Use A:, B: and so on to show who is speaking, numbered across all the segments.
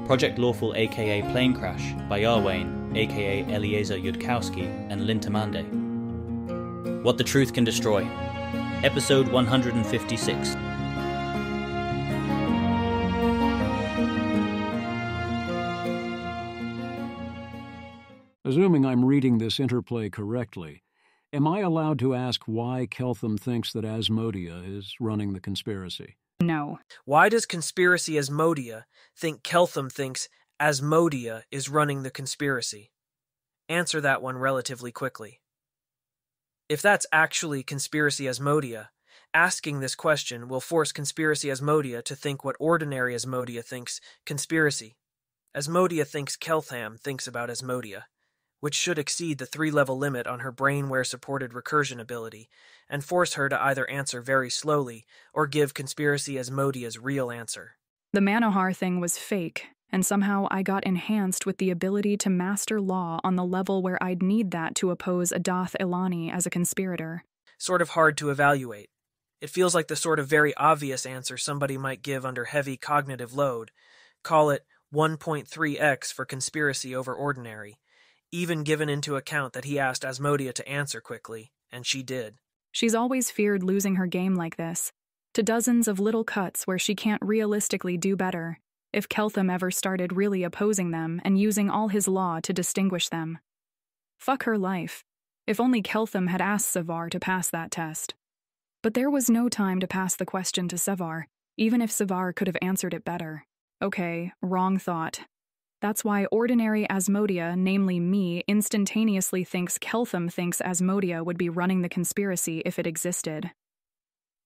A: Project Lawful aka Plane Crash by Arwayne aka Eliezer Yudkowsky and Lintamande. What the Truth Can Destroy, Episode 156.
B: Assuming I'm reading this interplay correctly, am I allowed to ask why Keltham thinks that Asmodia is running the conspiracy?
C: No.
D: Why does Conspiracy Asmodia think Keltham thinks Asmodia is running the conspiracy? Answer that one relatively quickly. If that's actually Conspiracy Asmodia, asking this question will force Conspiracy Asmodia to think what ordinary Asmodia thinks conspiracy. Asmodia thinks Keltham thinks about Asmodia, which should exceed the 3-level limit on her brainware-supported recursion ability, and force her to either answer very slowly or give Conspiracy Asmodia's real answer.
C: The Manohar thing was fake, and somehow I got enhanced with the ability to master law on the level where I'd need that to oppose Adath Ilani as a conspirator.
D: Sort of hard to evaluate. It feels like the sort of very obvious answer somebody might give under heavy cognitive load. Call it 1.3x for conspiracy over ordinary, even given into account that he asked Asmodia to answer quickly, and she did.
C: She's always feared losing her game like this, to dozens of little cuts where she can't realistically do better, if Keltham ever started really opposing them and using all his law to distinguish them. Fuck her life. If only Keltham had asked Sevar to pass that test. But there was no time to pass the question to Sevar, even if Sevar could have answered it better. Okay, wrong thought. That's why ordinary Asmodia, namely me, instantaneously thinks Keltham thinks Asmodia would be running the conspiracy if it existed.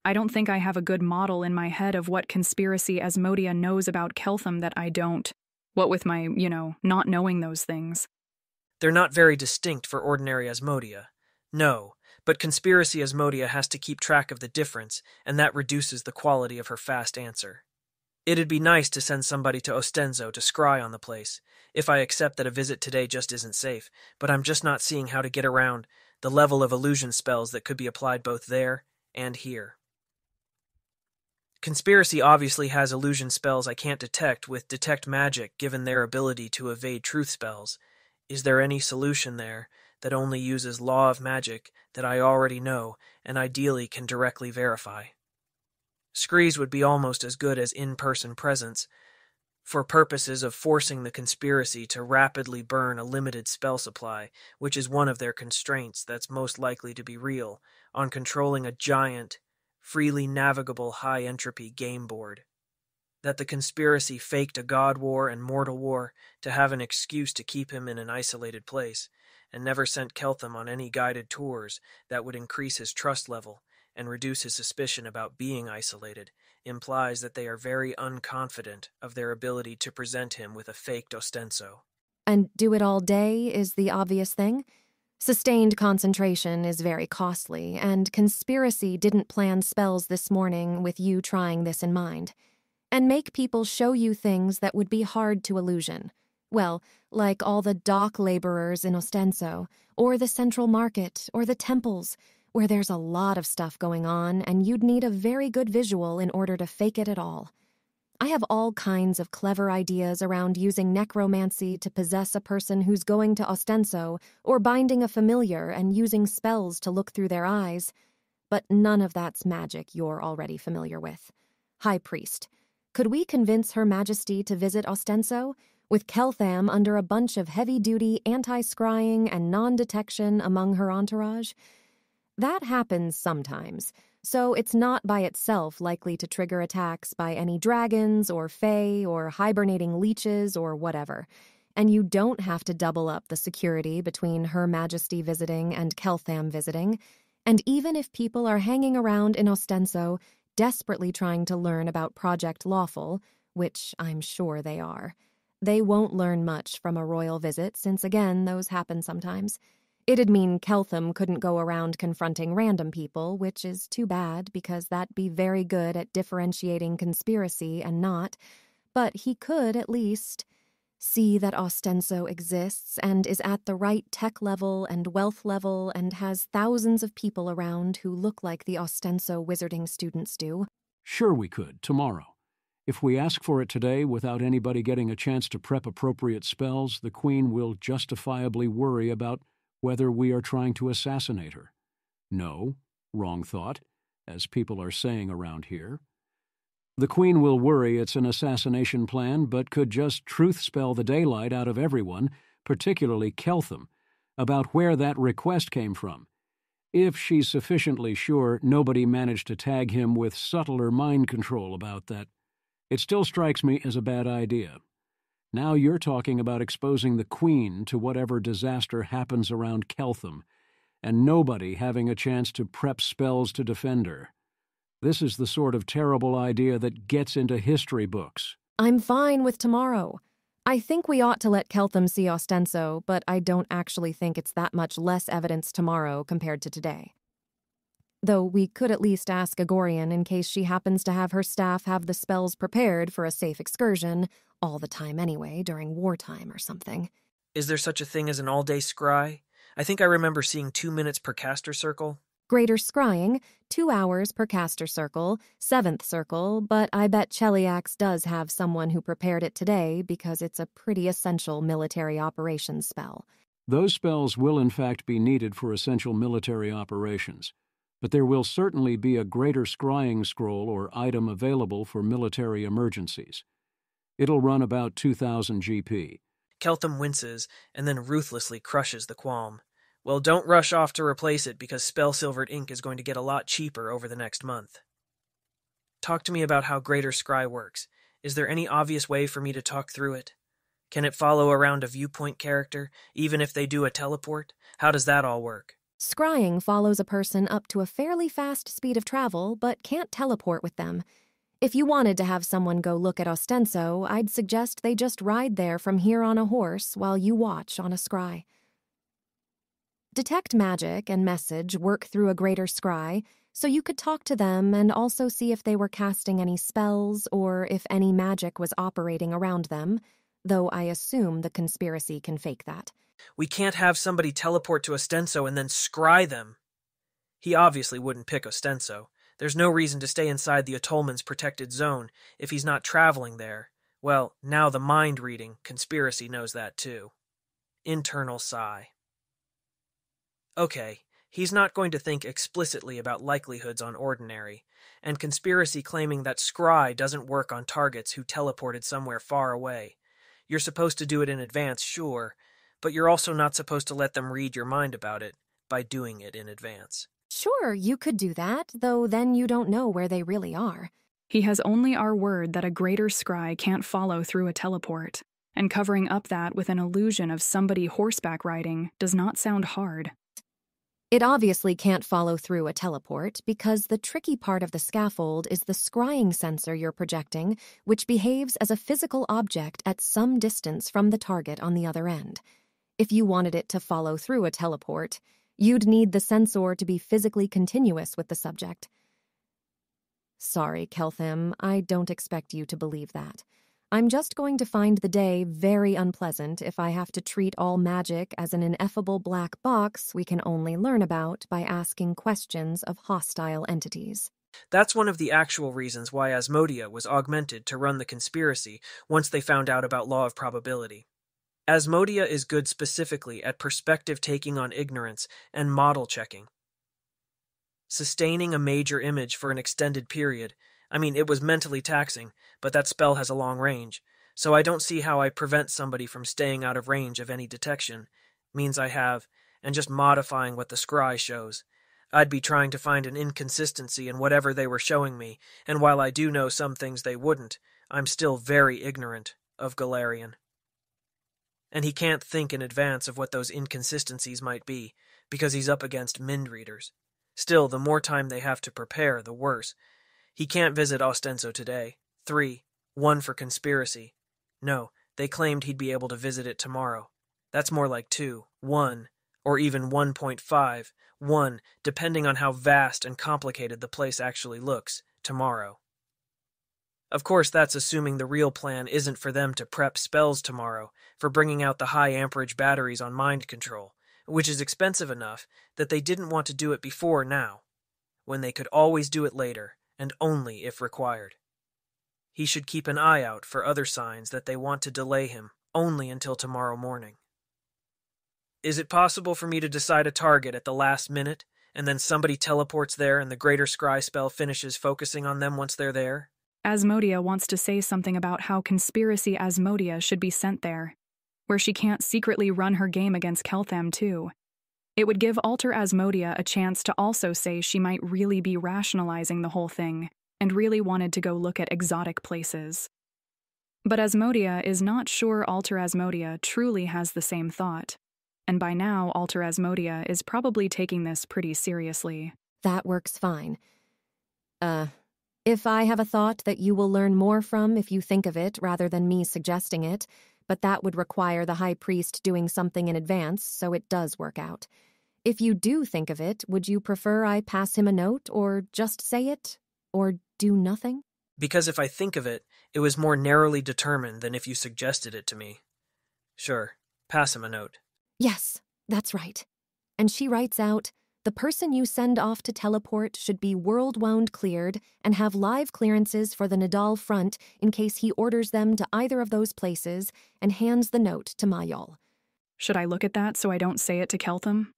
C: I don't think I have a good model in my head of what conspiracy Asmodia knows about Keltham that I don't. What with my, not knowing those things.
D: They're not very distinct for ordinary Asmodia. No, but conspiracy Asmodia has to keep track of the difference, and that reduces the quality of her fast answer. It'd be nice to send somebody to Ostenzo to scry on the place, if I accept that a visit today just isn't safe, but I'm just not seeing how to get around the level of illusion spells that could be applied both there and here. Conspiracy obviously has illusion spells I can't detect with Detect Magic given their ability to evade truth spells. Is there any solution there that only uses Law of Magic that I already know and ideally can directly verify? Screes would be almost as good as in-person presence, for purposes of forcing the conspiracy to rapidly burn a limited spell supply, which is one of their constraints that's most likely to be real, on controlling a giant, freely navigable high-entropy game board. That the conspiracy faked a god war and mortal war to have an excuse to keep him in an isolated place, and never sent Keltham on any guided tours that would increase his trust level and reduce his suspicion about being isolated, implies that they are very unconfident of their ability to present him with a faked Ostenso.
E: And do it all day is the obvious thing? Sustained concentration is very costly, and Conspiracy didn't plan spells this morning with you trying this in mind. And make people show you things that would be hard to illusion. Well, like all the dock laborers in Ostenso, or the Central Market, or the temples, where there's a lot of stuff going on, and you'd need a very good visual in order to fake it at all. I have all kinds of clever ideas around using necromancy to possess a person who's going to Ostenso, or binding a familiar and using spells to look through their eyes. But none of that's magic you're already familiar with. High Priest, could we convince Her Majesty to visit Ostenso, with Keltham under a bunch of heavy-duty anti-scrying and non-detection among her entourage? That happens sometimes, so it's not by itself likely to trigger attacks by any dragons or fae or hibernating leeches or whatever, and you don't have to double up the security between Her Majesty visiting and Keltham visiting, and even if people are hanging around in Ostenso desperately trying to learn about Project Lawful, which I'm sure they are, they won't learn much from a royal visit since, again, those happen sometimes. It'd mean Keltham couldn't go around confronting random people, which is too bad because that'd be very good at differentiating conspiracy and not, but he could at least see that Ostenso exists and is at the right tech level and wealth level and has thousands of people around who look like the Ostenso wizarding students do.
B: Sure we could, tomorrow. If we ask for it today without anybody getting a chance to prep appropriate spells, the Queen will justifiably worry about whether we are trying to assassinate her. No, wrong thought, as people are saying around here. The Queen will worry it's an assassination plan, but could just truth spell the daylight out of everyone, particularly Keltham, about where that request came from. If she's sufficiently sure nobody managed to tag him with subtler mind control about that, it still strikes me as a bad idea. Now you're talking about exposing the Queen to whatever disaster happens around Keltham, and nobody having a chance to prep spells to defend her. This is the sort of terrible idea that gets into history books.
E: I'm fine with tomorrow. I think we ought to let Keltham see Ostenso, but I don't actually think it's that much less evidence tomorrow compared to today. Though we could at least ask Agorian in case she happens to have her staff have the spells prepared for a safe excursion, all the time anyway, during wartime or something.
D: Is there such a thing as an all-day scry? I think I remember seeing 2 minutes per caster circle.
E: Greater scrying, 2 hours per caster circle, 7th circle, but I bet Cheliax does have someone who prepared it today because it's a pretty essential military operations spell.
B: Those spells will in fact be needed for essential military operations, but there will certainly be a greater scrying scroll or item available for military emergencies. It'll run about 2,000 GP.
D: Keltham winces and then ruthlessly crushes the qualm. Well, don't rush off to replace it because spell-silvered ink is going to get a lot cheaper over the next month. Talk to me about how Greater Scry works. Is there any obvious way for me to talk through it? Can it follow around a viewpoint character, even if they do a teleport? How does that all work?
E: Scrying follows a person up to a fairly fast speed of travel, but can't teleport with them. If you wanted to have someone go look at Ostenso, I'd suggest they just ride there from here on a horse while you watch on a scry. Detect magic and message work through a Greater Scry, so you could talk to them and also see if they were casting any spells or if any magic was operating around them, though I assume the conspiracy can fake that.
D: We can't have somebody teleport to Ostenso and then scry them. He obviously wouldn't pick Ostenso. There's no reason to stay inside the Atolman's protected zone if he's not traveling there. Well, now the mind-reading conspiracy knows that too. Internal sigh. Okay, he's not going to think explicitly about likelihoods on Ordinary, and conspiracy claiming that scry doesn't work on targets who teleported somewhere far away. You're supposed to do it in advance, sure, but you're also not supposed to let them read your mind about it by doing it in advance.
E: Sure, you could do that, though then you don't know where they really are.
C: He has only our word that a Greater Scry can't follow through a teleport, and covering up that with an illusion of somebody horseback riding does not sound hard.
E: It obviously can't follow through a teleport because the tricky part of the scaffold is the scrying sensor you're projecting, which behaves as a physical object at some distance from the target on the other end. If you wanted it to follow through a teleport, you'd need the sensor to be physically continuous with the subject. Sorry, Keltham, I don't expect you to believe that. I'm just going to find the day very unpleasant if I have to treat all magic as an ineffable black box we can only learn about by asking questions of hostile entities.
D: That's one of the actual reasons why Asmodia was augmented to run the conspiracy once they found out about Law of Probability. Asmodia is good specifically at perspective taking on ignorance and model checking. Sustaining a major image for an extended period, it was mentally taxing, but that spell has a long range, so I don't see how I prevent somebody from staying out of range of any detection. Means I have, and just modifying what the scry shows. I'd be trying to find an inconsistency in whatever they were showing me, and while I do know some things they wouldn't, I'm still very ignorant of Golarion. And he can't think in advance of what those inconsistencies might be, because he's up against mind readers. Still, the more time they have to prepare, the worse. He can't visit Ostenso today. 3. 1 for conspiracy. No, they claimed he'd be able to visit it tomorrow. That's more like 2, 1, or even 1.5, 1, depending on how vast and complicated the place actually looks, tomorrow. Of course, that's assuming the real plan isn't for them to prep spells tomorrow for bringing out the high amperage batteries on mind control, which is expensive enough that they didn't want to do it before now, when they could always do it later, and only if required. He should keep an eye out for other signs that they want to delay him only until tomorrow morning. Is it possible for me to decide a target at the last minute, and then somebody teleports there and the Greater Scry spell finishes focusing on them once they're there?
C: Asmodia wants to say something about how Conspiracy Asmodia should be sent there, where she can't secretly run her game against Keltham too. It would give Alter Asmodia a chance to also say she might really be rationalizing the whole thing and really wanted to go look at exotic places. But Asmodia is not sure Alter Asmodia truly has the same thought, and by now Alter Asmodia is probably taking this pretty seriously.
E: That works fine. If I have a thought that you will learn more from if you think of it rather than me suggesting it, but that would require the High Priest doing something in advance, so it does work out. If you do think of it, would you prefer I pass him a note, or just say it, or do nothing?
D: Because if I think of it, it was more narrowly determined than if you suggested it to me. Sure, pass him a note.
E: Yes, that's right. And she writes out, the person you send off to teleport should be world-wound cleared and have live clearances for the Nidal front in case he orders them to either of those places, and hands the note to Mayol.
C: Should I look at that so I don't say it to Keltham?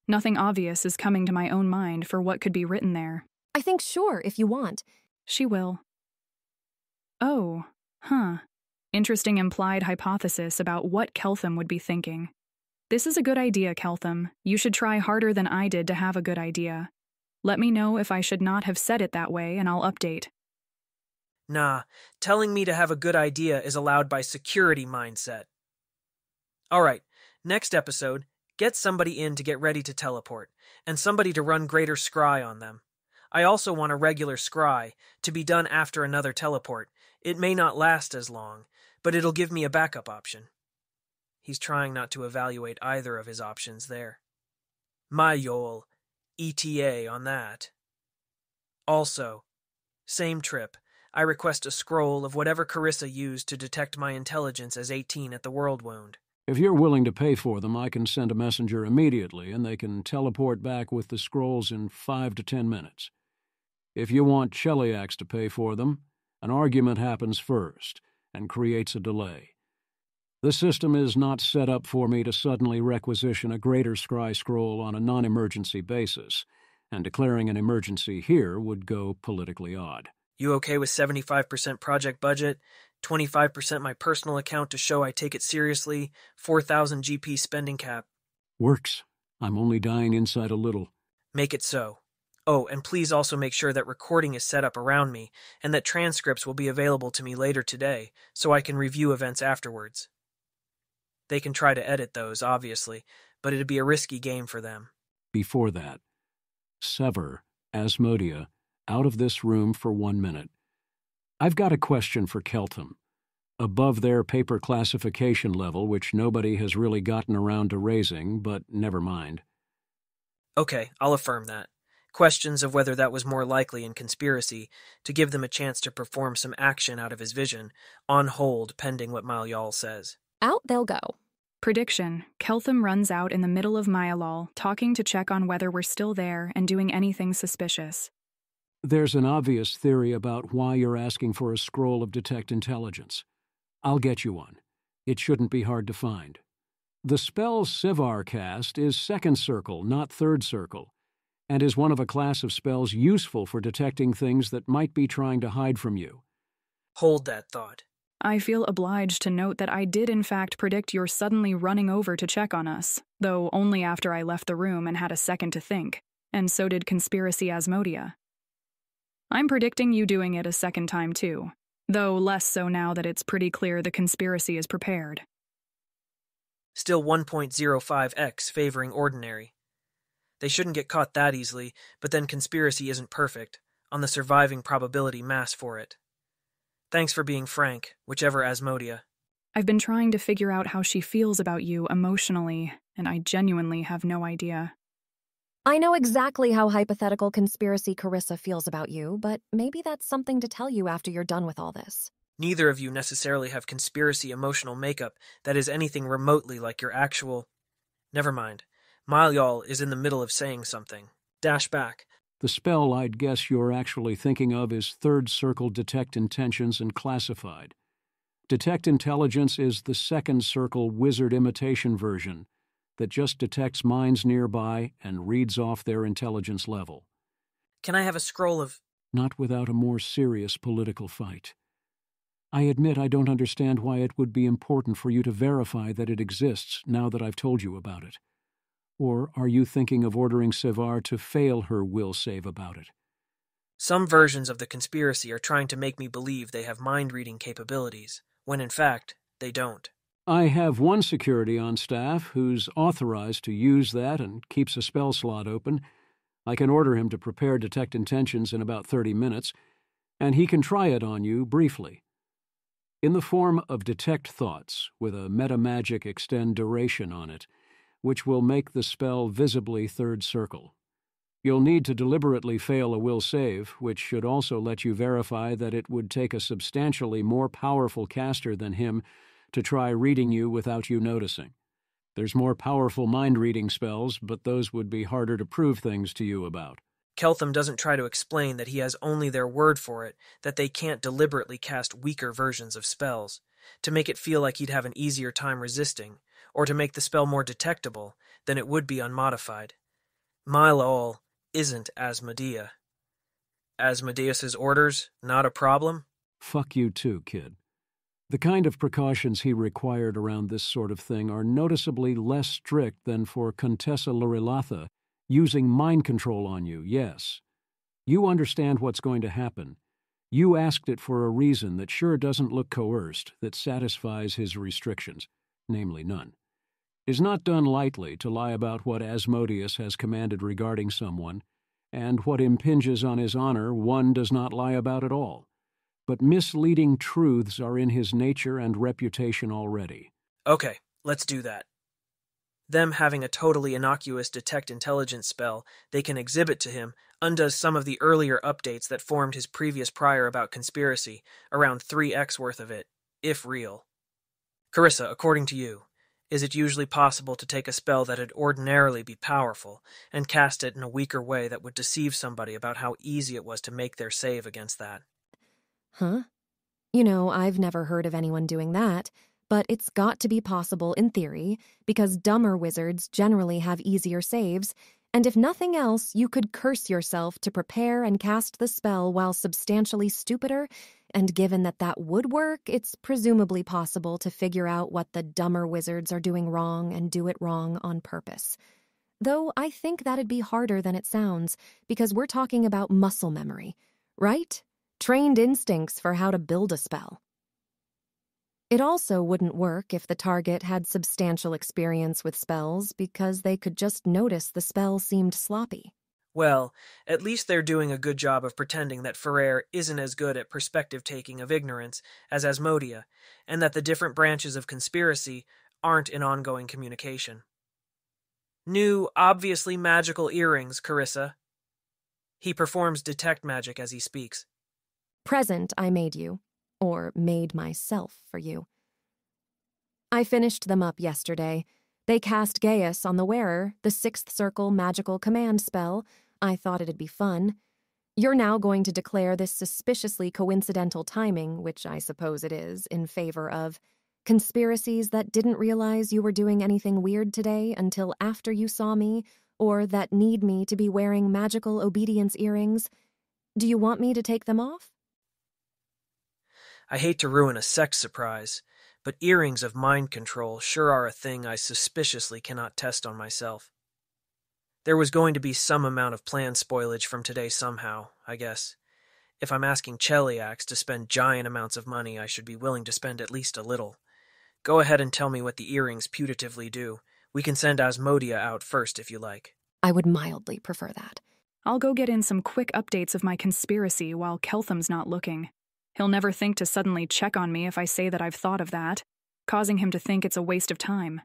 C: Nothing obvious is coming to my own mind for what could be written there.
E: I think sure, if you want.
C: She will. Oh, Interesting implied hypothesis about what Keltham would be thinking. This is a good idea, Keltham. You should try harder than I did to have a good idea. Let me know if I should not have said it that way, and I'll update.
D: Nah, telling me to have a good idea is allowed by security mindset. Alright, next episode, get somebody in to get ready to teleport, and somebody to run Greater Scry on them. I also want a regular Scry, to be done after another teleport. It may not last as long, but it'll give me a backup option. He's trying not to evaluate either of his options there. Mayol, ETA on that. Also, same trip, I request a scroll of whatever Carissa used to detect my intelligence as 18 at the World Wound.
B: If you're willing to pay for them, I can send a messenger immediately, and they can teleport back with the scrolls in 5 to 10 minutes. If you want Cheliax to pay for them, an argument happens first and creates a delay. The system is not set up for me to suddenly requisition a Greater Scry scroll on a non-emergency basis, and declaring an emergency here would go politically odd.
D: You okay with 75% project budget, 25% my personal account to show I take it seriously, 4,000 GP spending cap?
B: Works. I'm only dying inside a little.
D: Make it so. Oh, and please also make sure that recording is set up around me, and that transcripts will be available to me later today, so I can review events afterwards. They can try to edit those, obviously, but it'd be a risky game for them.
B: Before that, sever Asmodia out of this room for 1 minute. I've got a question for Keltham. Above their paper classification level, which nobody has really gotten around to raising, but never mind.
D: Okay, I'll affirm that. Questions of whether that was more likely in Conspiracy, to give them a chance to perform some action out of his vision, on hold pending what Mayol says.
E: Out they'll go.
C: Prediction. Keltham runs out in the middle of Mayolol, talking to check on whether we're still there and doing anything suspicious.
B: There's an obvious theory about why you're asking for a scroll of Detect Intelligence. I'll get you one. It shouldn't be hard to find. The spell Sivar cast is second circle, not third circle, and is one of a class of spells useful for detecting things that might be trying to hide from you.
D: Hold that thought.
C: I feel obliged to note that I did in fact predict your suddenly running over to check on us, though only after I left the room and had a second to think, and so did Conspiracy Asmodia. I'm predicting you doing it a second time too, though less so now that it's pretty clear the conspiracy is prepared.
D: Still 1.05x favoring Ordinary. They shouldn't get caught that easily, but then Conspiracy isn't perfect, on the surviving probability mass for it. Thanks for being frank, whichever Asmodia.
C: I've been trying to figure out how she feels about you emotionally, and I genuinely have no idea.
E: I know exactly how hypothetical Conspiracy Carissa feels about you, but maybe that's something to tell you after you're done with all this.
D: Neither of you necessarily have Conspiracy emotional makeup that is anything remotely like your actual... Never mind. Mayol is in the middle of saying something. Dash back.
B: The spell I'd guess you're actually thinking of is Third Circle Detect Intentions and Classified. Detect Intelligence is the Second Circle Wizard imitation version that just detects minds nearby and reads off their intelligence level.
D: Can I have a scroll of...
B: Not without a more serious political fight. I admit I don't understand why it would be important for you to verify that it exists now that I've told you about it. Or are you thinking of ordering Sevar to fail her will save about it?
D: Some versions of the conspiracy are trying to make me believe they have mind-reading capabilities, when in fact, they don't.
B: I have one security on staff who's authorized to use that and keeps a spell slot open. I can order him to prepare Detect Intentions in about 30 minutes, and he can try it on you briefly. In the form of Detect Thoughts, with a metamagic extend duration on it, which will make the spell visibly third circle. You'll need to deliberately fail a will save, which should also let you verify that it would take a substantially more powerful caster than him to try reading you without you noticing. There's more powerful mind-reading spells, but those would be harder to prove things to you about.
D: Keltham doesn't try to explain that he has only their word for it, that they can't deliberately cast weaker versions of spells, to make it feel like he'd have an easier time resisting, or to make the spell more detectable than it would be unmodified. My Lowell isn't Asmodea. Asmodeus's orders, not a problem?
B: Fuck you too, kid. The kind of precautions he required around this sort of thing are noticeably less strict than for Contessa Lorilatha using mind control on you, yes. You understand what's going to happen. You asked it for a reason that sure doesn't look coerced, that satisfies his restrictions, namely none. Is not done lightly to lie about what Asmodeus has commanded regarding someone, and what impinges on his honor one does not lie about at all. But misleading truths are in his nature and reputation already.
D: Okay, let's do that. Them having a totally innocuous Detect Intelligence spell they can exhibit to him undoes some of the earlier updates that formed his previous prior about conspiracy, around 3x worth of it, if real. Carissa, according to you, is it usually possible to take a spell that'd ordinarily be powerful and cast it in a weaker way that would deceive somebody about how easy it was to make their save against that?
E: Huh? You know, I've never heard of anyone doing that, but it's got to be possible in theory, because dumber wizards generally have easier saves, and if nothing else, you could curse yourself to prepare and cast the spell while substantially stupider, and given that that would work, it's presumably possible to figure out what the dumber wizards are doing wrong and do it wrong on purpose. Though I think that'd be harder than it sounds, because we're talking about muscle memory, right? Trained instincts for how to build a spell. It also wouldn't work if the target had substantial experience with spells because they could just notice the spell seemed sloppy.
D: Well, at least they're doing a good job of pretending that Ferrer isn't as good at perspective-taking of ignorance as Asmodea, and that the different branches of conspiracy aren't in ongoing communication. New, obviously magical earrings, Carissa. He performs detect magic as he speaks.
E: Present I made you. Or made myself for you. I finished them up yesterday. They cast Gaius on the wearer, the Sixth Circle magical command spell. I thought it'd be fun. You're now going to declare this suspiciously coincidental timing, which I suppose it is, in favor of conspiracies that didn't realize you were doing anything weird today until after you saw me, or that need me to be wearing magical obedience earrings. Do you want me to take them off?
D: I hate to ruin a sex surprise, but earrings of mind control sure are a thing I suspiciously cannot test on myself. There was going to be some amount of plan spoilage from today somehow, I guess. If I'm asking Cheliax to spend giant amounts of money, I should be willing to spend at least a little. Go ahead and tell me what the earrings putatively do. We can send Asmodea out first if you like.
E: I would mildly prefer that.
C: I'll go get in some quick updates of my conspiracy while Keltham's not looking. He'll never think to suddenly check on me if I say that I've thought of that, causing him to think it's a waste of time.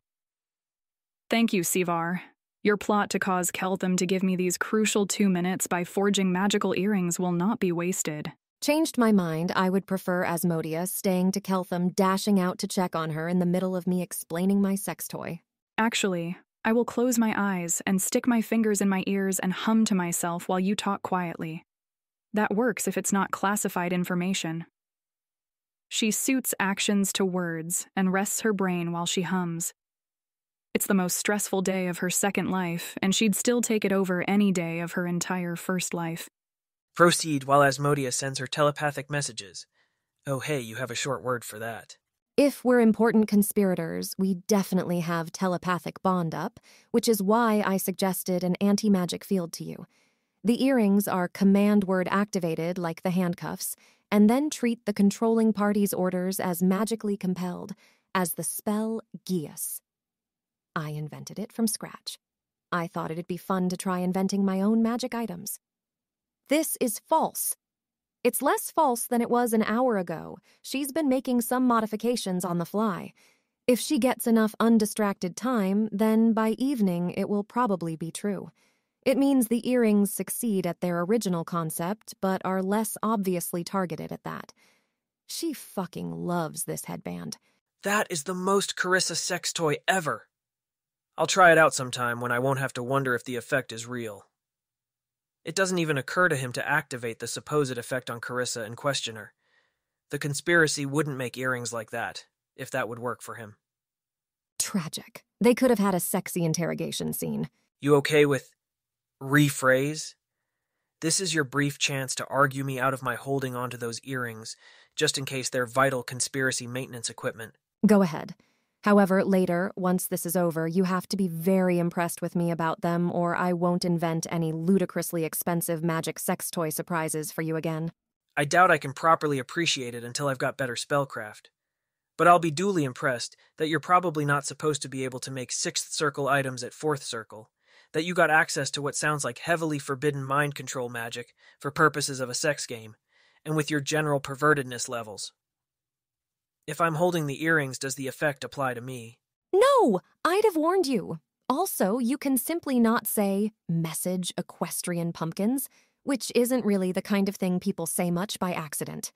C: Thank you, Sevar. Your plot to cause Keltham to give me these crucial 2 minutes by forging magical earrings will not be wasted.
E: Changed my mind. I would prefer Asmodea staying to Keltham dashing out to check on her in the middle of me explaining my sex toy.
C: Actually, I will close my eyes and stick my fingers in my ears and hum to myself while you talk quietly. That works if it's not classified information. She suits actions to words and rests her brain while she hums. It's the most stressful day of her second life, and she'd still take it over any day of her entire first life.
D: Proceed while Asmodia sends her telepathic messages. Oh hey, you have a short word for that.
E: If we're important conspirators, we definitely have telepathic bond up, which is why I suggested an anti-magic field to you. The earrings are command word activated like the handcuffs, and then treat the controlling party's orders as magically compelled, as the spell Geas. I invented it from scratch. I thought it'd be fun to try inventing my own magic items. This is false. It's less false than it was an hour ago. She's been making some modifications on the fly. If she gets enough undistracted time, then by evening it will probably be true. It means the earrings succeed at their original concept, but are less obviously targeted at that. She fucking loves this headband.
D: That is the most Carissa sex toy ever. I'll try it out sometime when I won't have to wonder if the effect is real. It doesn't even occur to him to activate the supposed effect on Carissa and question her. The conspiracy wouldn't make earrings like that, if that would work for him.
E: Tragic. They could have had a sexy interrogation scene.
D: You okay with rephrase? This is your brief chance to argue me out of my holding onto those earrings, just in case they're vital conspiracy maintenance equipment.
E: Go ahead. However, later, once this is over, you have to be very impressed with me about them, or I won't invent any ludicrously expensive magic sex toy surprises for you again.
D: I doubt I can properly appreciate it until I've got better spellcraft. But I'll be duly impressed that you're probably not supposed to be able to make 6th circle items at 4th circle, that you got access to what sounds like heavily forbidden mind control magic for purposes of a sex game, and with your general pervertedness levels. If I'm holding the earrings, does the effect apply to me?
E: No! I'd have warned you. Also, you can simply not say, message equestrian pumpkins, which isn't really the kind of thing people say much by accident.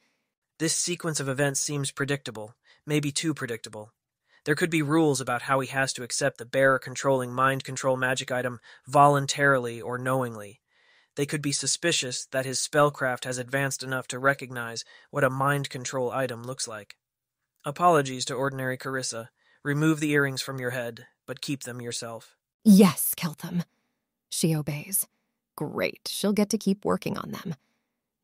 D: This sequence of events seems predictable, maybe too predictable. There could be rules about how he has to accept the bearer controlling mind control magic item voluntarily or knowingly. They could be suspicious that his spellcraft has advanced enough to recognize what a mind control item looks like. Apologies to ordinary Carissa. Remove the earrings from your head, but keep them yourself.
E: Yes, Keltham. She obeys. Great, she'll get to keep working on them.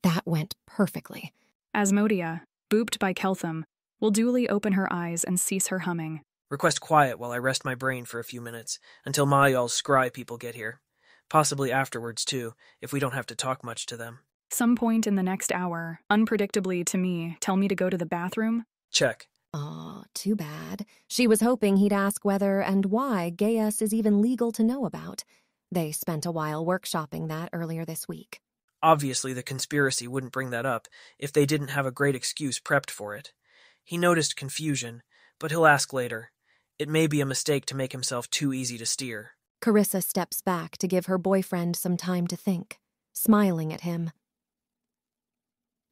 E: That went perfectly.
C: Asmodia, booped by Keltham, will duly open her eyes and cease her humming.
D: Request quiet while I rest my brain for a few minutes, until my y'all's scry people get here. Possibly afterwards, too, if we don't have to talk much to them.
C: Some point in the next hour, unpredictably to me, tell me to go to the bathroom?
D: Check.
E: Oh, too bad. She was hoping he'd ask whether and why Geas is even legal to know about. They spent a while workshopping that earlier this week.
D: Obviously, the conspiracy wouldn't bring that up if they didn't have a great excuse prepped for it. He noticed confusion, but he'll ask later. It may be a mistake to make himself too easy to steer.
E: Carissa steps back to give her boyfriend some time to think, smiling at him.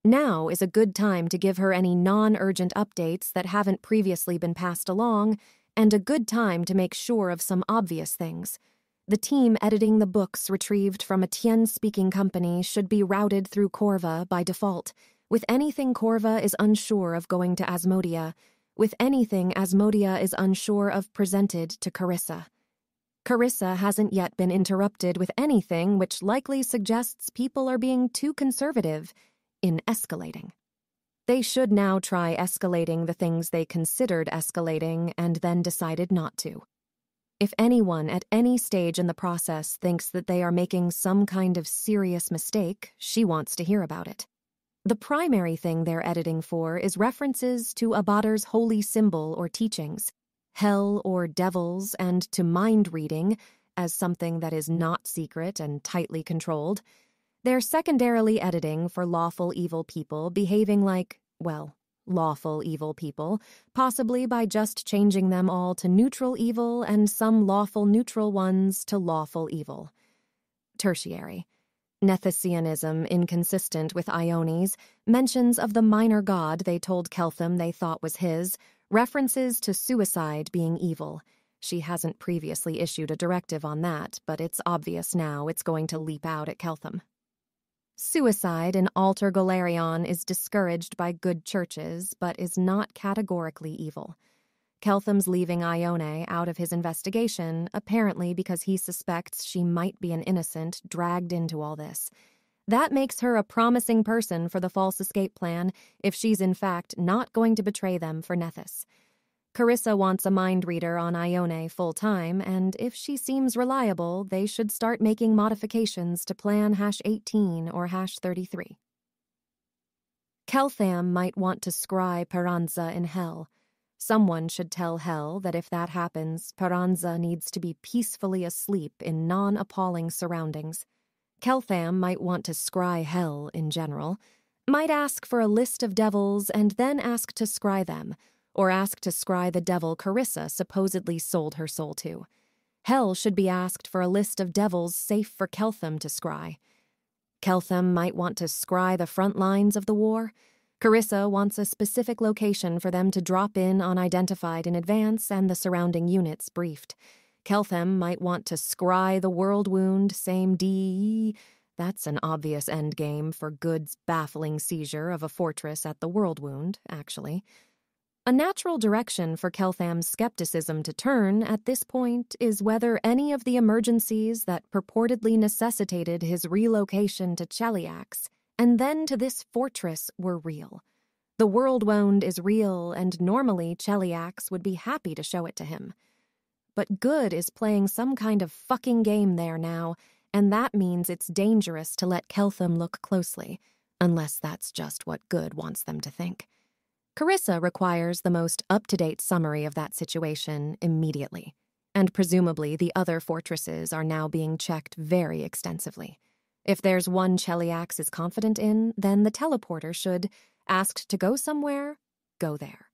E: Now is a good time to give her any non-urgent updates that haven't previously been passed along, and a good time to make sure of some obvious things. The team editing the books retrieved from a Tien-speaking company should be routed through Corva by default. With anything Corva is unsure of going to Asmodia. With anything Asmodia is unsure of presented to Carissa. Carissa hasn't yet been interrupted with anything which likely suggests people are being too conservative in escalating. They should now try escalating the things they considered escalating and then decided not to. If anyone at any stage in the process thinks that they are making some kind of serious mistake, she wants to hear about it. The primary thing they're editing for is references to Abadar's holy symbol or teachings, hell or devils, and to mind reading as something that is not secret and tightly controlled. They're secondarily editing for lawful evil people behaving like, well, lawful evil people, possibly by just changing them all to neutral evil and some lawful neutral ones to lawful evil. Tertiary. Nethicianism, inconsistent with Iones, mentions of the minor god they told Keltham they thought was his, references to suicide being evil, She hasn't previously issued a directive on that, but it's obvious now it's going to leap out at Keltham. Suicide in Alter Golarion is discouraged by good churches, but is not categorically evil. Keltham's leaving Ione out of his investigation, apparently because he suspects she might be an innocent dragged into all this. That makes her a promising person for the false escape plan if she's in fact not going to betray them for Nethys. Carissa wants a mind reader on Ione full-time, and if she seems reliable, they should start making modifications to Plan #18 or #33. Keltham might want to scry Peranza in Hell. Someone should tell Hell that if that happens, Peranza needs to be peacefully asleep in non-appalling surroundings. Keltham might want to scry Hell in general, might ask for a list of devils and then ask to scry them, or ask to scry the devil Carissa supposedly sold her soul to. Hell should be asked for a list of devils safe for Keltham to scry. Keltham might want to scry the front lines of the war. Carissa wants a specific location for them to drop in unidentified in advance and the surrounding units briefed. Keltham might want to scry the world wound, same DE. That's an obvious endgame for Good's baffling seizure of a fortress at the world wound, actually. A natural direction for Keltham's skepticism to turn at this point is whether any of the emergencies that purportedly necessitated his relocation to Cheliax and then to this fortress were real. The world wound is real, and normally Cheliax would be happy to show it to him. But Good is playing some kind of fucking game there now, and that means it's dangerous to let Keltham look closely, unless that's just what Good wants them to think. Carissa requires the most up-to-date summary of that situation immediately, and presumably the other fortresses are now being checked very extensively. If there's one Cheliax is confident in, then the teleporter should, asked to go somewhere, go there.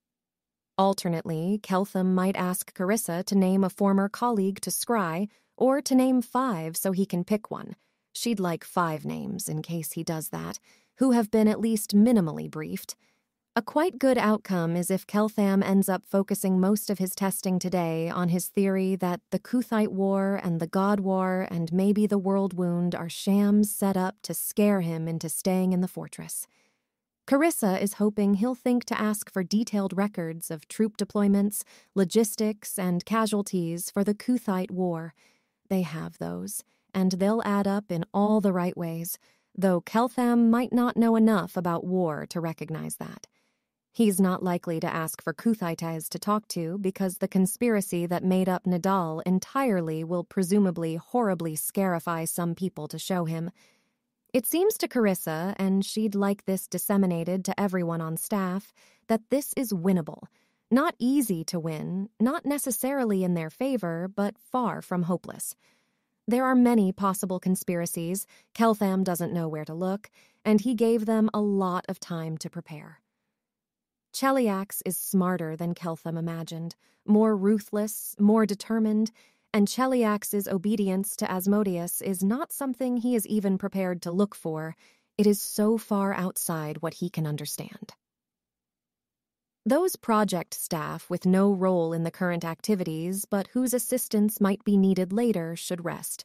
E: Alternately, Keltham might ask Carissa to name a former colleague to scry, or to name 5 so he can pick one. She'd like 5 names, in case he does that, who have been at least minimally briefed. A quite good outcome is if Keltham ends up focusing most of his testing today on his theory that the Kuthite War and the God War and maybe the World Wound are shams set up to scare him into staying in the fortress. Carissa is hoping he'll think to ask for detailed records of troop deployments, logistics, and casualties for the Kuthite War. They have those, and they'll add up in all the right ways, though Keltham might not know enough about war to recognize that. He's not likely to ask for Kuthites to talk to because the conspiracy that made up Nidal entirely will presumably horribly scarify some people to show him. It seems to Carissa, and she'd like this disseminated to everyone on staff, that this is winnable. Not easy to win, not necessarily in their favor, but far from hopeless. There are many possible conspiracies, Keltham doesn't know where to look, and he gave them a lot of time to prepare. Cheliax is smarter than Keltham imagined, more ruthless, more determined, and Cheliax's obedience to Asmodeus is not something he is even prepared to look for. It is so far outside what he can understand. Those project staff with no role in the current activities, but whose assistance might be needed later, should rest,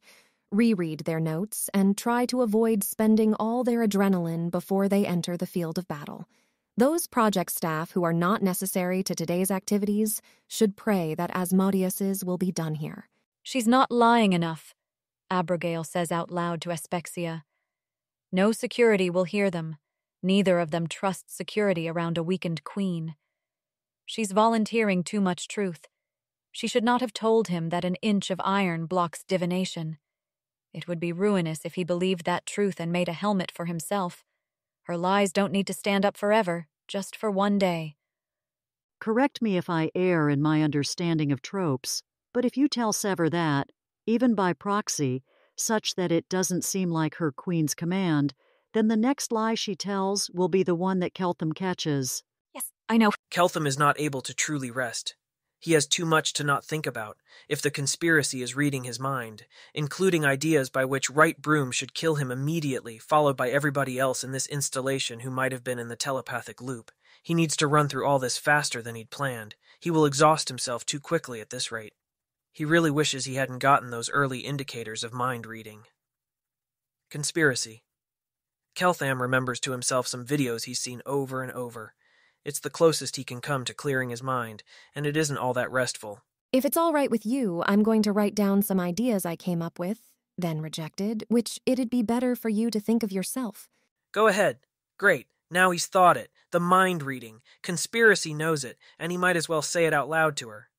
E: reread their notes, and try to avoid spending all their adrenaline before they enter the field of battle. Those project staff who are not necessary to today's activities should pray that Asmodeus's will be done here.
F: "She's not lying enough," Abigail says out loud to Aspexia. "No security will hear them. Neither of them trusts security around a weakened queen. She's volunteering too much truth. She should not have told him that an inch of iron blocks divination. It would be ruinous if he believed that truth and made a helmet for himself. Her lies don't need to stand up forever, just for one day."
G: Correct me if I err in my understanding of tropes, but if you tell Sever that, even by proxy, such that it doesn't seem like her queen's command, then the next lie she tells will be the one that Keltham catches.
F: "Yes, I know."
D: Keltham is not able to truly rest. He has too much to not think about, if the conspiracy is reading his mind, including ideas by which Right Broom should kill him immediately, followed by everybody else in this installation who might have been in the telepathic loop. He needs to run through all this faster than he'd planned. He will exhaust himself too quickly at this rate. He really wishes he hadn't gotten those early indicators of mind reading. Conspiracy. Keltham remembers to himself some videos he's seen over and over. It's the closest he can come to clearing his mind, and it isn't all that restful.
E: If it's all right with you, I'm going to write down some ideas I came up with, then rejected, which it'd be better for you to think of yourself.
D: Go ahead. Great. Now he's thought it. The mind reading. Conspiracy knows it, and he might as well say it out loud to her.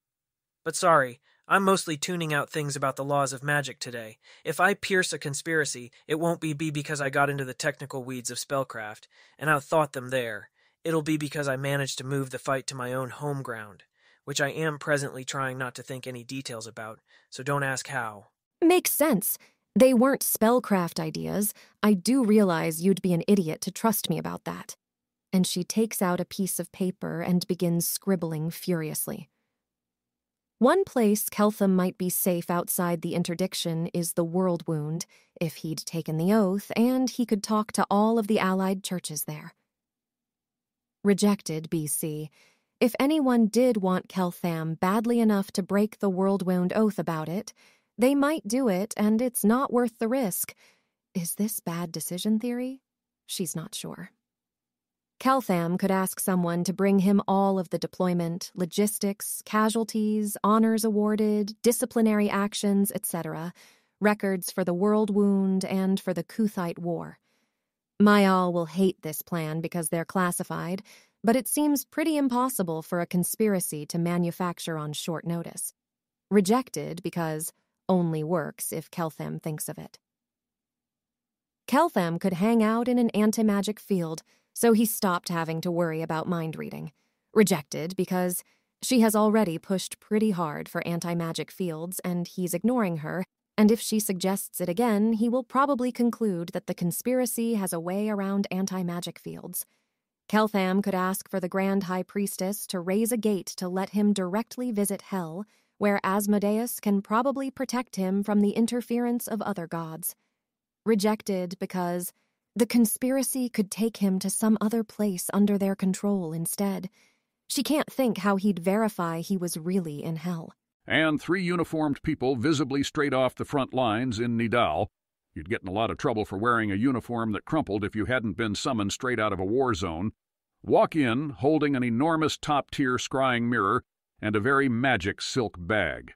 D: But sorry, I'm mostly tuning out things about the laws of magic today. If I pierce a conspiracy, it won't be because I got into the technical weeds of spellcraft, and outthought them there. It'll be because I managed to move the fight to my own home ground, which I am presently trying not to think any details about, so don't ask how.
E: Makes sense. They weren't spellcraft ideas. I do realize you'd be an idiot to trust me about that. And she takes out a piece of paper and begins scribbling furiously. One place Keltham might be safe outside the interdiction is the World Wound, if he'd taken the oath, and he could talk to all of the allied churches there. Rejected, BC. If anyone did want Keltham badly enough to break the World Wound oath about it, they might do it, and it's not worth the risk. Is this bad decision theory? She's not sure. Keltham could ask someone to bring him all of the deployment, logistics, casualties, honors awarded, disciplinary actions, etc., records for the World Wound and for the Kuthite War. Mayal will hate this plan because they're classified, but it seems pretty impossible for a conspiracy to manufacture on short notice. Rejected because only works if Keltham thinks of it. Keltham could hang out in an anti-magic field, so he stopped having to worry about mind reading. Rejected because she has already pushed pretty hard for anti-magic fields and he's ignoring her, and if she suggests it again, he will probably conclude that the conspiracy has a way around anti-magic fields. Keltham could ask for the Grand High Priestess to raise a gate to let him directly visit Hell, where Asmodeus can probably protect him from the interference of other gods. Rejected because the conspiracy could take him to some other place under their control instead. She can't think how he'd verify he was really in Hell.
H: And 3 uniformed people visibly straight off the front lines in Nidal. You'd get in a lot of trouble for wearing a uniform that crumpled if you hadn't been summoned straight out of a war zone. Walk in holding an enormous top-tier scrying mirror and a very magic silk bag.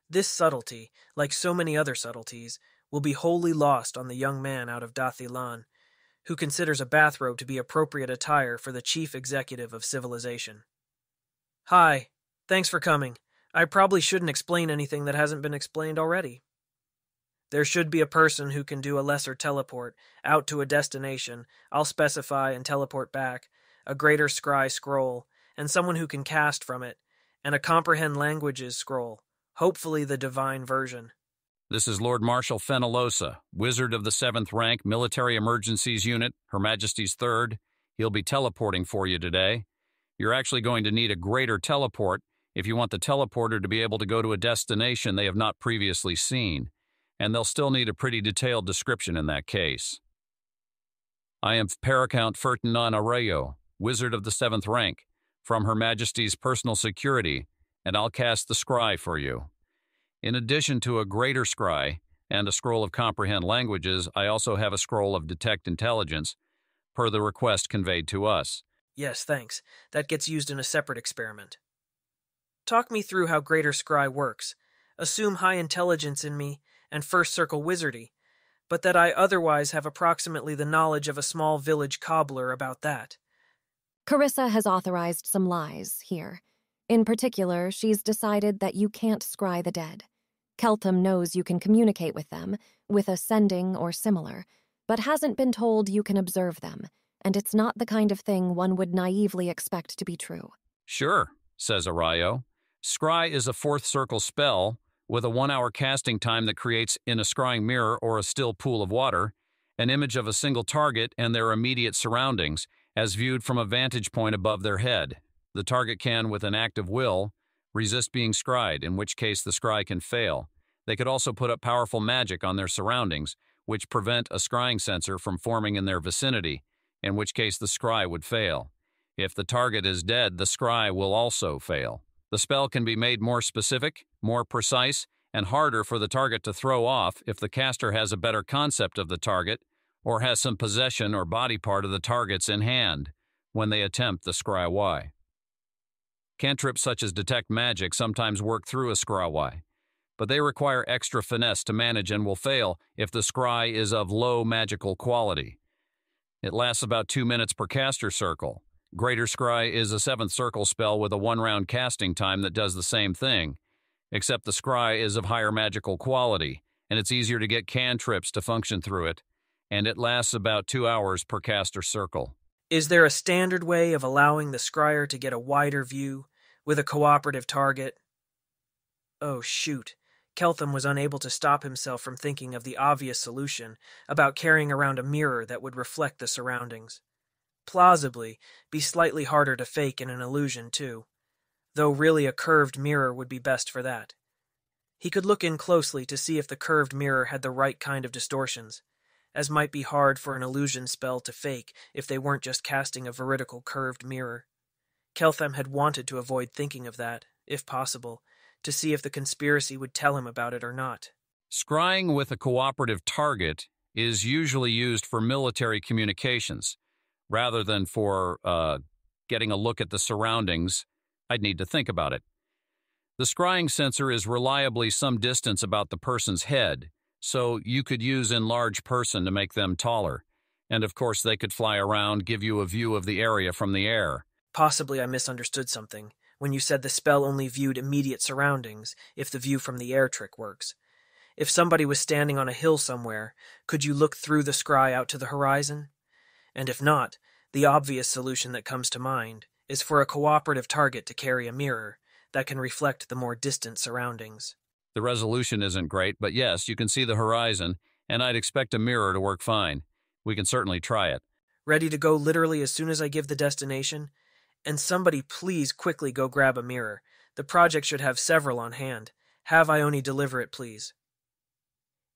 D: This subtlety, like so many other subtleties, will be wholly lost on the young man out of Dathilan, who considers a bathrobe to be appropriate attire for the chief executive of civilization. Hi, thanks for coming. I probably shouldn't explain anything that hasn't been explained already. There should be a person who can do a lesser teleport out to a destination, I'll specify and teleport back, a greater scry scroll, and someone who can cast from it, and a comprehend languages scroll, hopefully the divine version.
I: This is Lord Marshal Fenalosa, Wizard of the 7th Rank Military Emergencies Unit, Her Majesty's 3rd. He'll be teleporting for you today. You're actually going to need a greater teleport if you want the teleporter to be able to go to a destination they have not previously seen, and they'll still need a pretty detailed description in that case. I am Paracount Ferdinand Arroyo, Wizard of the 7th Rank, from Her Majesty's personal security, and I'll cast the scry for you. In addition to a greater scry and a scroll of comprehend languages, I also have a scroll of detect intelligence, per the request conveyed to us.
D: Yes, thanks. That gets used in a separate experiment. Talk me through how greater scry works. Assume high intelligence in me and first circle wizardy, but that I otherwise have approximately the knowledge of a small village cobbler about that.
E: Carissa has authorized some lies here. In particular, she's decided that you can't scry the dead. Keltham knows you can communicate with them, with a sending or similar, but hasn't been told you can observe them, and it's not the kind of thing one would naively expect to be true.
I: Sure, says Arroyo. Scry is a 4th circle spell with a 1-hour casting time that creates, in a scrying mirror or a still pool of water, an image of a single target and their immediate surroundings, as viewed from a vantage point above their head. The target can, with an act of will, resist being scryed, in which case the scry can fail. They could also put up powerful magic on their surroundings, which prevent a scrying sensor from forming in their vicinity, in which case the scry would fail. If the target is dead, the scry will also fail. The spell can be made more specific, more precise, and harder for the target to throw off if the caster has a better concept of the target or has some possession or body part of the target's in hand when they attempt the Scry Y. Cantrips such as Detect Magic sometimes work through a Scry Y, but they require extra finesse to manage and will fail if the scry is of low magical quality. It lasts about 2 minutes per caster circle. Greater Scry is a 7th circle spell with a 1-round casting time that does the same thing, except the scry is of higher magical quality, and it's easier to get cantrips to function through it, and it lasts about 2 hours per caster circle.
D: Is there a standard way of allowing the scryer to get a wider view with a cooperative target? Oh, shoot. Keltham was unable to stop himself from thinking of the obvious solution about carrying around a mirror that would reflect the surroundings. Plausibly, be slightly harder to fake in an illusion, too, though really a curved mirror would be best for that. He could look in closely to see if the curved mirror had the right kind of distortions, as might be hard for an illusion spell to fake if they weren't just casting a veridical curved mirror. Keltham had wanted to avoid thinking of that, if possible, to see if the conspiracy would tell him about it or not.
I: Scrying with a cooperative target is usually used for military communications. Rather than for getting a look at the surroundings, I'd need to think about it. The scrying sensor is reliably some distance about the person's head, so you could use enlarge person to make them taller. And of course they could fly around, give you a view of the area from the air.
D: Possibly I misunderstood something when you said the spell only viewed immediate surroundings if the view from the air trick works. If somebody was standing on a hill somewhere, could you look through the scry out to the horizon? And if not, the obvious solution that comes to mind is for a cooperative target to carry a mirror that can reflect the more distant surroundings.
I: The resolution isn't great, but yes, you can see the horizon, and I'd expect a mirror to work fine. We can certainly try it.
D: Ready to go literally as soon as I give the destination? And somebody please quickly go grab a mirror. The project should have several on hand. Have Ione deliver it, please.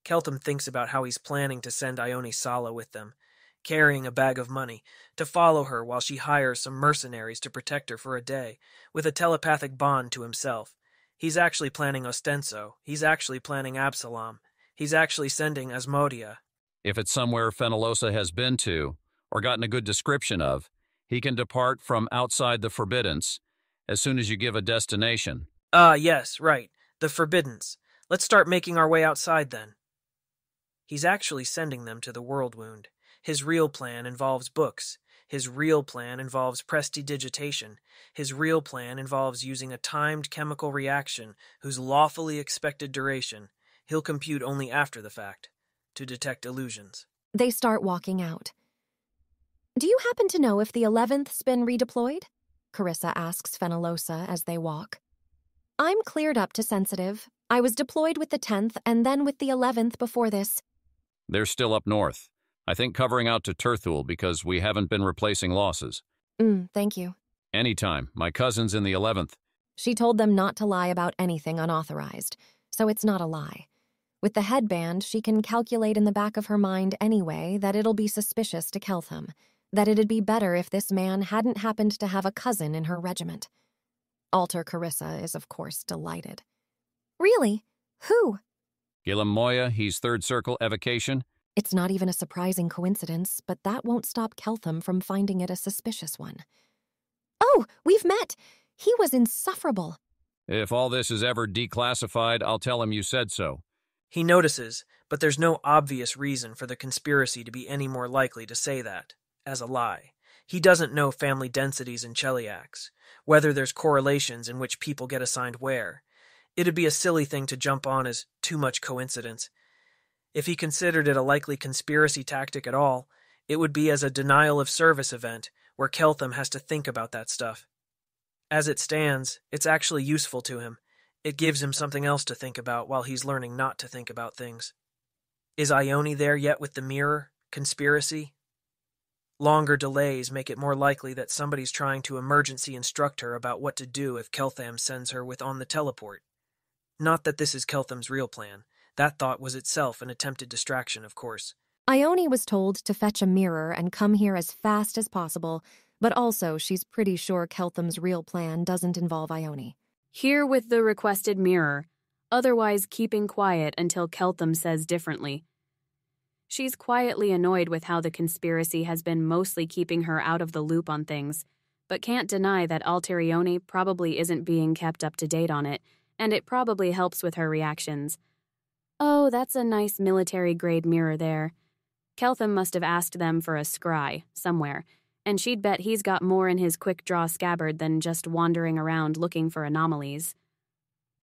D: Keltham thinks about how he's planning to send Ione Sala with them, carrying a bag of money, to follow her while she hires some mercenaries to protect her for a day, with a telepathic bond to himself. He's actually planning Ostenso. He's actually planning Absalom. He's actually sending Asmodia.
I: If it's somewhere Fenalosa has been to, or gotten a good description of, he can depart from outside the Forbiddance as soon as you give a destination.
D: Yes, right. The Forbiddance. Let's start making our way outside then. He's actually sending them to the Worldwound. His real plan involves books. His real plan involves prestidigitation. His real plan involves using a timed chemical reaction whose lawfully expected duration he'll compute only after the fact, to detect illusions.
E: They start walking out. Do you happen to know if the 11th's been redeployed? Carissa asks Fenalosa as they walk. I'm cleared up to sensitive. I was deployed with the 10th and then with the 11th before this.
I: They're still up north. I think covering out to Turthul because we haven't been replacing losses.
E: Thank you.
I: Anytime. My cousin's in the 11th.
E: She told them not to lie about anything unauthorized, so it's not a lie. With the headband, she can calculate in the back of her mind anyway that it'll be suspicious to Keltham, that it'd be better if this man hadn't happened to have a cousin in her regiment. Alter Carissa is, of course, delighted. Really? Who?
I: Gillam Moya, he's 3rd Circle Evocation.
E: It's not even a surprising coincidence, but that won't stop Keltham from finding it a suspicious one. Oh, we've met! He was insufferable.
I: If all this is ever declassified, I'll tell him you said so.
D: He notices, but there's no obvious reason for the conspiracy to be any more likely to say that, as a lie. He doesn't know family densities in Cheliax, whether there's correlations in which people get assigned where. It'd be a silly thing to jump on as too much coincidence. If he considered it a likely conspiracy tactic at all, it would be as a denial-of-service event where Keltham has to think about that stuff. As it stands, it's actually useful to him. It gives him something else to think about while he's learning not to think about things. Is Ione there yet with the mirror? Conspiracy? Longer delays make it more likely that somebody's trying to emergency instruct her about what to do if Keltham sends her with on the teleport. Not that this is Keltham's real plan. That thought was itself an attempted distraction, of course.
E: Ione was told to fetch a mirror and come here as fast as possible, but also she's pretty sure Keltham's real plan doesn't involve Ione.
C: Here with the requested mirror, otherwise keeping quiet until Keltham says differently. She's quietly annoyed with how the conspiracy has been mostly keeping her out of the loop on things, but can't deny that Alterione probably isn't being kept up to date on it, and it probably helps with her reactions. Oh, that's a nice military-grade mirror there. Keltham must have asked them for a scry, somewhere, and she'd bet he's got more in his quick-draw scabbard than just wandering around looking for anomalies.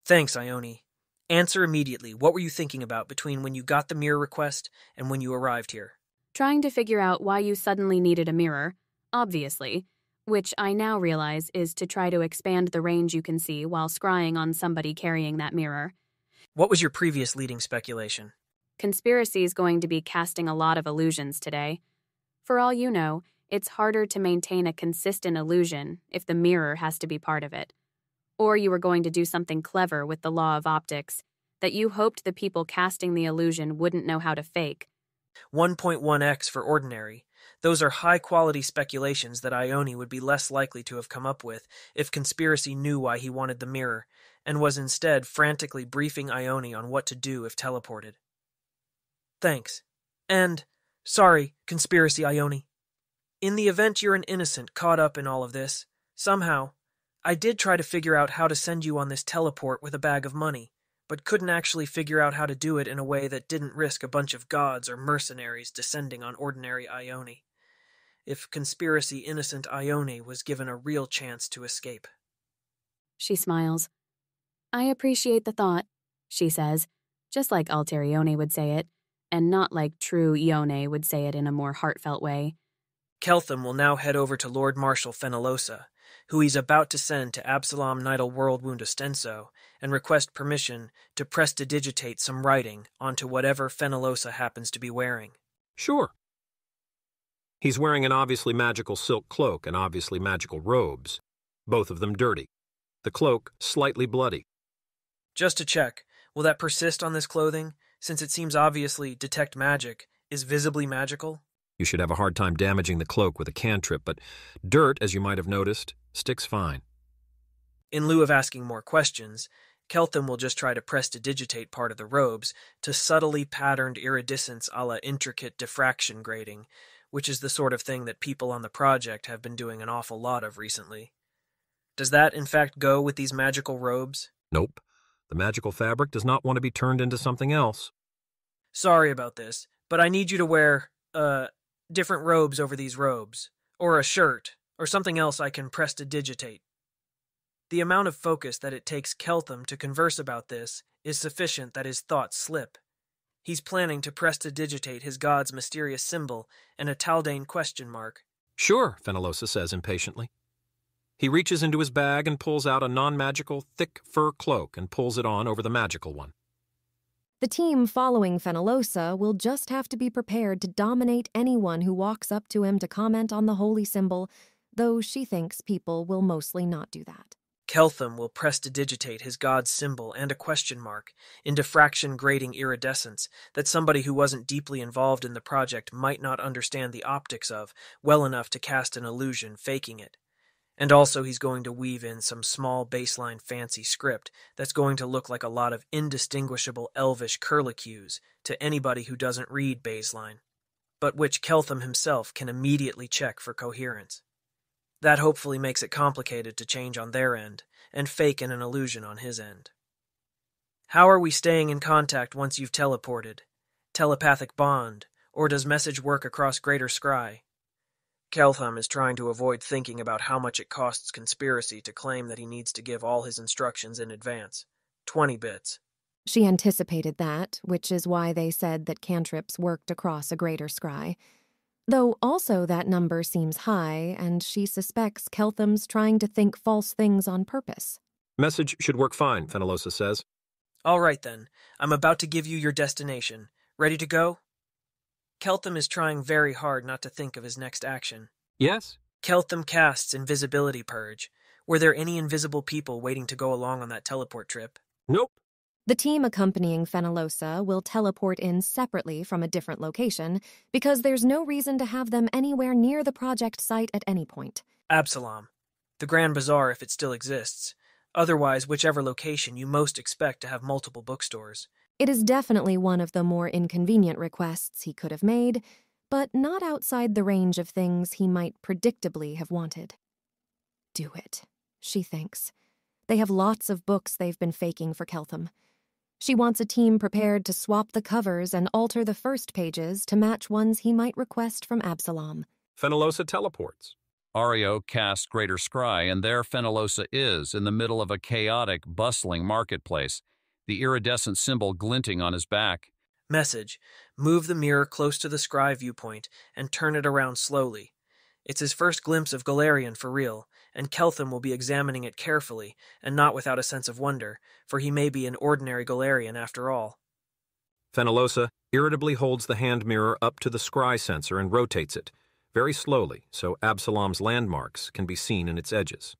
D: Thanks, Ione. Answer immediately. What were you thinking about between when you got the mirror request and when you arrived here?
C: Trying to figure out why you suddenly needed a mirror, obviously, which I now realize is to try to expand the range you can see while scrying on somebody carrying that mirror.
D: What was your previous leading speculation?
C: Conspiracy's going to be casting a lot of illusions today. For all you know, it's harder to maintain a consistent illusion if the mirror has to be part of it. Or you were going to do something clever with the law of optics that you hoped the people casting the illusion wouldn't know how to fake.
D: 1.1x for ordinary. Those are high-quality speculations that Ione would be less likely to have come up with if Conspiracy knew why he wanted the mirror, and was instead frantically briefing Ione on what to do if teleported. Thanks. And, sorry, Conspiracy Ione. In the event you're an innocent caught up in all of this, somehow, I did try to figure out how to send you on this teleport with a bag of money, but couldn't actually figure out how to do it in a way that didn't risk a bunch of gods or mercenaries descending on ordinary Ione. If Conspiracy innocent Ione was given a real chance to escape.
C: She smiles. I appreciate the thought, she says, just like Alterione would say it, and not like true Ione would say it in a more heartfelt way.
D: Keltham will now head over to Lord Marshal Fenalosa, who he's about to send to Absalom Nidal Worldwound Ostenso, and request permission to prestidigitate some writing onto whatever Fenalosa happens to be wearing.
J: Sure. He's wearing an obviously magical silk cloak and obviously magical robes, both of them dirty. The cloak slightly bloody.
D: Just to check, will that persist on this clothing, since it seems obviously detect magic is visibly magical?
J: You should have a hard time damaging the cloak with a cantrip, but dirt, as you might have noticed, sticks fine.
D: In lieu of asking more questions, Keltham will just try to prestidigitate part of the robes to subtly patterned iridescence a la intricate diffraction grading, which is the sort of thing that people on the project have been doing an awful lot of recently. Does that, in fact, go with these magical robes?
J: Nope. The magical fabric does not want to be turned into something else.
D: Sorry about this, but I need you to wear, different robes over these robes, or a shirt, or something else I can prestidigitate. The amount of focus that it takes Keltham to converse about this is sufficient that his thoughts slip. He's planning to prestidigitate his god's mysterious symbol and a Taldane question mark.
J: Sure, Fenalosa says impatiently. He reaches into his bag and pulls out a non-magical, thick fur cloak and pulls it on over the magical one.
E: The team following Fenalosa will just have to be prepared to dominate anyone who walks up to him to comment on the holy symbol, though she thinks people will mostly not do that.
D: Keltham will prestidigitate his god's symbol and a question mark in diffraction grading iridescence that somebody who wasn't deeply involved in the project might not understand the optics of well enough to cast an illusion faking it. And also he's going to weave in some small baseline fancy script that's going to look like a lot of indistinguishable elvish curlicues to anybody who doesn't read baseline, but which Keltham himself can immediately check for coherence. That hopefully makes it complicated to change on their end, and fake in an illusion on his end. How are we staying in contact once you've teleported? Telepathic bond, or does message work across Greater Scry? Keltham is trying to avoid thinking about how much it costs Conspiracy to claim that he needs to give all his instructions in advance. 20 bits.
E: She anticipated that, which is why they said that cantrips worked across a Greater Scry. Though also that number seems high, and she suspects Keltham's trying to think false things on purpose.
J: Message should work fine, Fenalosa says.
D: All right then, I'm about to give you your destination. Ready to go? Keltham is trying very hard not to think of his next action.
J: Yes?
D: Keltham casts Invisibility Purge. Were there any invisible people waiting to go along on that teleport trip?
J: Nope.
E: The team accompanying Fenalosa will teleport in separately from a different location because there's no reason to have them anywhere near the project site at any point.
D: Absalom. The Grand Bazaar if it still exists. Otherwise, whichever location you most expect to have multiple bookstores.
E: It is definitely one of the more inconvenient requests he could have made, but not outside the range of things he might predictably have wanted. Do it, she thinks. They have lots of books they've been faking for Keltham. She wants a team prepared to swap the covers and alter the first pages to match ones he might request from Absalom.
J: Fenalosa teleports.
I: Ario casts Greater Scry, and there Fenalosa is, in the middle of a chaotic, bustling marketplace, the iridescent symbol glinting on his back.
D: Message. Move the mirror close to the scry viewpoint and turn it around slowly. It's his first glimpse of Golarion for real, and Keltham will be examining it carefully, and not without a sense of wonder, for he may be an ordinary Golarion after all.
J: Fenalosa irritably holds the hand mirror up to the scry sensor and rotates it, very slowly, so Absalom's landmarks can be seen in its edges.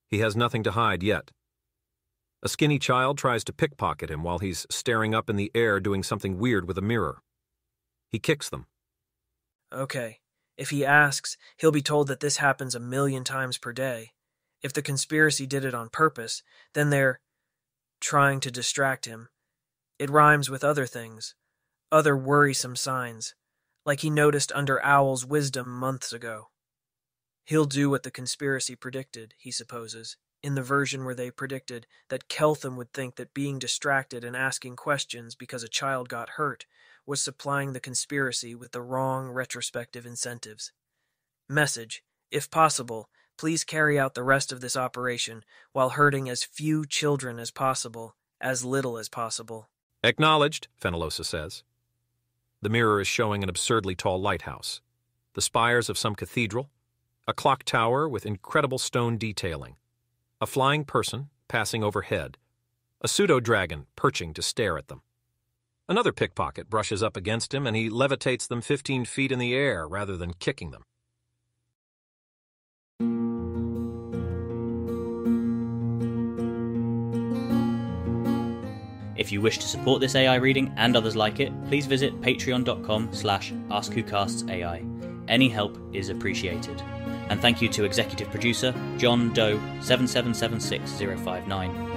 J: He has nothing to hide yet. A skinny child tries to pickpocket him while he's staring up in the air doing something weird with a mirror. He kicks them.
D: Okay. If he asks, he'll be told that this happens 1,000,000 times per day. If the conspiracy did it on purpose, then they're trying to distract him. It rhymes with other things, other worrisome signs, like he noticed under Owl's wisdom months ago. He'll do what the conspiracy predicted, he supposes, in the version where they predicted that Keltham would think that being distracted and asking questions because a child got hurt was supplying the conspiracy with the wrong retrospective incentives. Message. If possible, please carry out the rest of this operation while hurting as few children as possible, as little as possible.
J: Acknowledged, Fenalosa says. The mirror is showing an absurdly tall lighthouse, the spires of some cathedral, a clock tower with incredible stone detailing, a flying person passing overhead, a pseudo-dragon perching to stare at them. Another pickpocket brushes up against him, and he levitates them 15 feet in the air rather than kicking them.
A: If you wish to support this AI reading and others like it, please visit patreon.com/AskWhoCastsAI. Any help is appreciated. And thank you to executive producer John Doe 7776059